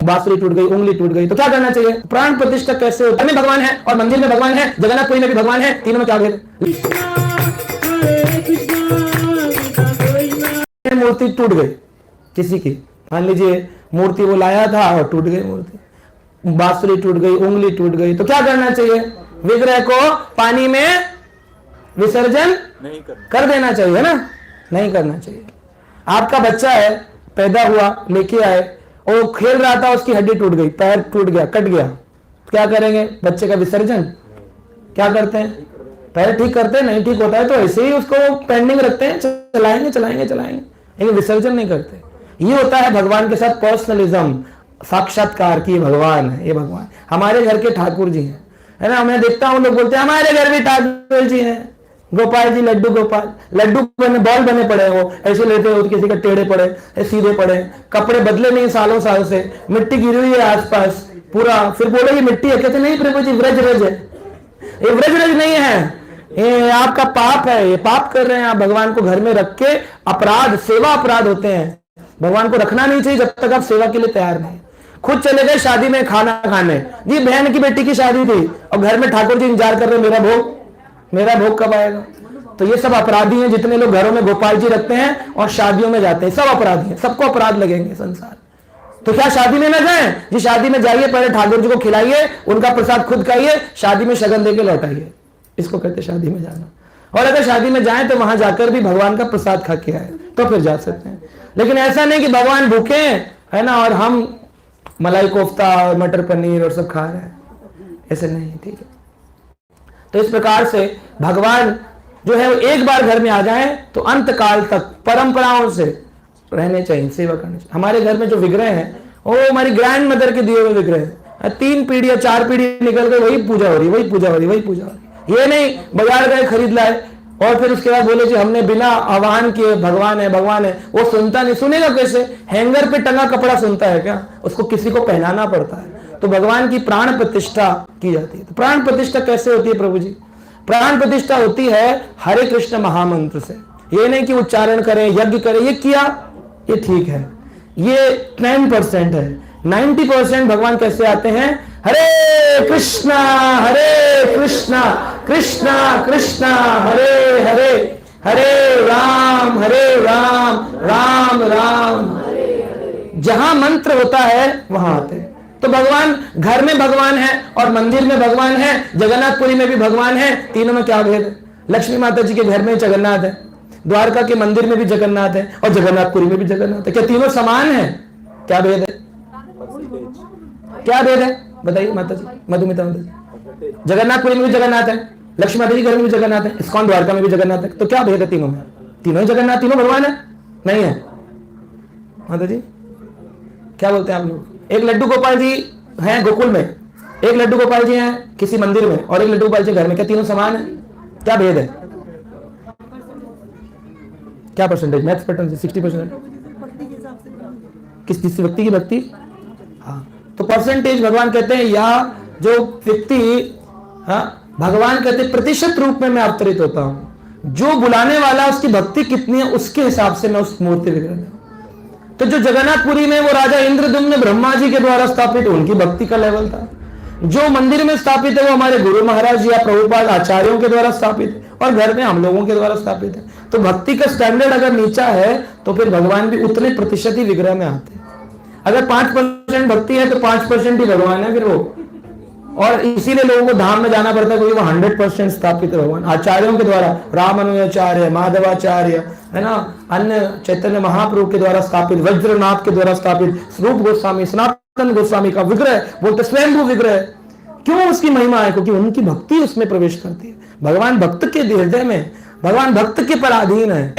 बांसुरी टूट गई, उंगली टूट गई, तो क्या करना चाहिए? प्राण प्रतिष्ठा कैसे होता है? भगवान है और मंदिर में भगवान है, जगन्नाथपुरी में भी भगवान है, तीनों में क्या भेद? मूर्ति टूट गई किसी की, मान लीजिए मूर्ति वो लाया था और टूट गई मूर्ति, बांसुरी टूट गई, उंगली टूट गई, तो क्या करना चाहिए? विग्रह को पानी में विसर्जन नहीं कर देना चाहिए ना, नहीं करना चाहिए। आपका बच्चा है, पैदा हुआ, लेके आए, और खेल रहा था, उसकी हड्डी टूट गई, पैर टूट गया, कट गया, क्या करेंगे? बच्चे का विसर्जन क्या करते हैं? पैर ठीक करते हैं, नहीं ठीक होता है तो ऐसे ही उसको पेंडिंग रखते हैं, चलाएंगे चलाएंगे चलाएंगे, लेकिन विसर्जन नहीं करते। ये होता है भगवान के साथ पर्सनलिज्म, साक्षात्कार की भगवान है, ये भगवान हमारे घर के ठाकुर जी हैं, है ना। मैं देखता हूँ लोग बोलते हैं हमारे घर भी ठाकुर जी हैं, गोपाल जी, लड्डू गोपाल, लड्डू बने, बॉल बने पड़े, वो ऐसे लेते हो, किसी के टेढ़े पड़े, सीधे पड़े, कपड़े बदले नहीं सालों साल से, मिट्टी गिरी हुई है आसपास पूरा, फिर बोले ये मिट्टी है, कहते नहीं प्रभु जी व्रज रज है, ये व्रज रज नहीं है, ये आपका पाप है, ये पाप कर रहे हैं आप। भगवान को घर में रख के अपराध, सेवा अपराध होते हैं, भगवान को रखना नहीं चाहिए जब तक आप सेवा के लिए तैयार नहीं। खुद चले गए शादी में खाना खाने, जी बहन की बेटी की शादी थी और घर में ठाकुर जी इंतजार कर रहे, मेरा भोग कब आएगा? तो ये सब अपराधी हैं, जितने लोग घरों में गोपाल जी रखते हैं और शादियों में जाते हैं, सब अपराधी हैं, सबको अपराध लगेंगे संसार। तो क्या शादी में ना जाएं? जी शादी में जाइए, पहले ठाकुर जी को खिलाइए, उनका प्रसाद खुद खाइए, शादी में शगन देके लौटाइए, इसको कहते शादी में जाना। और अगर शादी में जाएं तो वहां जाकर भी भगवान का प्रसाद खा के आए तो फिर जा सकते हैं। लेकिन ऐसा नहीं कि भगवान भूखे है ना और हम मलाई कोफ्ता और मटर पनीर और सब खा रहे हैं, ऐसे नहीं, ठीक है। तो इस प्रकार से भगवान जो है एक बार घर में आ जाए तो अंत काल तक परंपराओं से रहने चाहिए, सेवा करनी चाहिए। हमारे घर में जो विग्रह है वो हमारी ग्रैंड मदर के दिए हुए विग्रह है, 3 पीढ़ी या 4 पीढ़ी निकल गए, वही पूजा हो रही, वही पूजा हो रही, वही पूजा हो रही। ये नहीं बाजार गए खरीद लाए और फिर उसके बाद बोले जी हमने बिना आह्वान किए भगवान है भगवान है, वो सुनता नहीं, सुनेगा कैसे? हैंगर पे टंगा कपड़ा सुनता है क्या? उसको किसी को पहनाना पड़ता है। तो भगवान की प्राण प्रतिष्ठा की जाती है। तो प्राण प्रतिष्ठा कैसे होती है प्रभु जी? प्राण प्रतिष्ठा होती है हरे कृष्ण महामंत्र से। ये नहीं कि उच्चारण करें, यज्ञ करें, ये किया ये ठीक है, ये 10% है। 90% भगवान कैसे आते हैं? हरे कृष्णा कृष्णा कृष्णा हरे हरे, हरे राम राम राम। जहां मंत्र होता है वहां आते हैं। तो भगवान घर में भगवान है और मंदिर में भगवान है, जगन्नाथपुरी में भी भगवान है, तीनों में क्या भेद है? लक्ष्मी माता जी के घर में जगन्नाथ है, द्वारका के मंदिर में भी जगन्नाथ है और जगन्नाथपुरी में भी जगन्नाथ है। क्या तीनों समान है? क्या भेद है? क्या भेद है बताइए माता जी, मधुमिता माता जी? जगन्नाथपुरी में भी जगन्नाथ है, लक्ष्मी माता जी घर में भी जगन्नाथ है, इस्कॉन द्वारका में भी जगन्नाथ है, तो क्या भेद है तीनों में? तीनों ही जगन्नाथ, तीनों भगवान है? नहीं है माता जी, क्या बोलते हैं आप लोग? एक लड्डू गोपाल जी हैं गोकुल में, एक लड्डू गोपाल जी हैं किसी मंदिर में और एक लड्डू गोपाल जी घर में, क्या तीनों समान है? क्या भेद है? क्या परसेंटेज? मैथ्स पैटर्न 60% किस व्यक्ति की भक्ति? हाँ, तो परसेंटेज भगवान कहते हैं, या जो व्यक्ति, हाँ भगवान कहते हैं प्रतिशत रूप में मैं अवतरित होता हूं, जो बुलाने वाला उसकी भक्ति कितनी है उसके हिसाब से मैं उस मूर्ति विग्रह में। तो जो जगन्नाथपुरी में वो राजा इंद्रद्युम्न ब्रह्मा जी के द्वारा स्थापित, उनकी भक्ति का लेवल था। जो मंदिर में स्थापित है वो हमारे गुरु महाराज या प्रभुपाद आचार्यों के द्वारा स्थापित है और घर में हम लोगों के द्वारा स्थापित है। तो भक्ति का स्टैंडर्ड अगर नीचा है तो फिर भगवान भी उतने प्रतिशत ही विग्रह में आते हैं। अगर 5% भक्ति है तो 5% ही भगवान है फिर वो, और इसीलिए लोगों को धाम में जाना पड़ता है क्योंकि वो 100% स्थापित है भगवान आचार्यों के द्वारा, रामानुजाचार्य, माधवाचार्य, है ना, अन्य चैतन्य महाप्रभु के द्वारा स्थापित, वज्रनाथ के द्वारा स्थापित, स्वरूप गोस्वामी, सनातन गोस्वामी का विग्रह बोलते स्वयंभू विग्रह। क्यों उसकी महिमा है? क्योंकि उनकी भक्ति उसमें प्रवेश करती है। भगवान भक्त के हृदय में, भगवान भक्त के पराधीन है।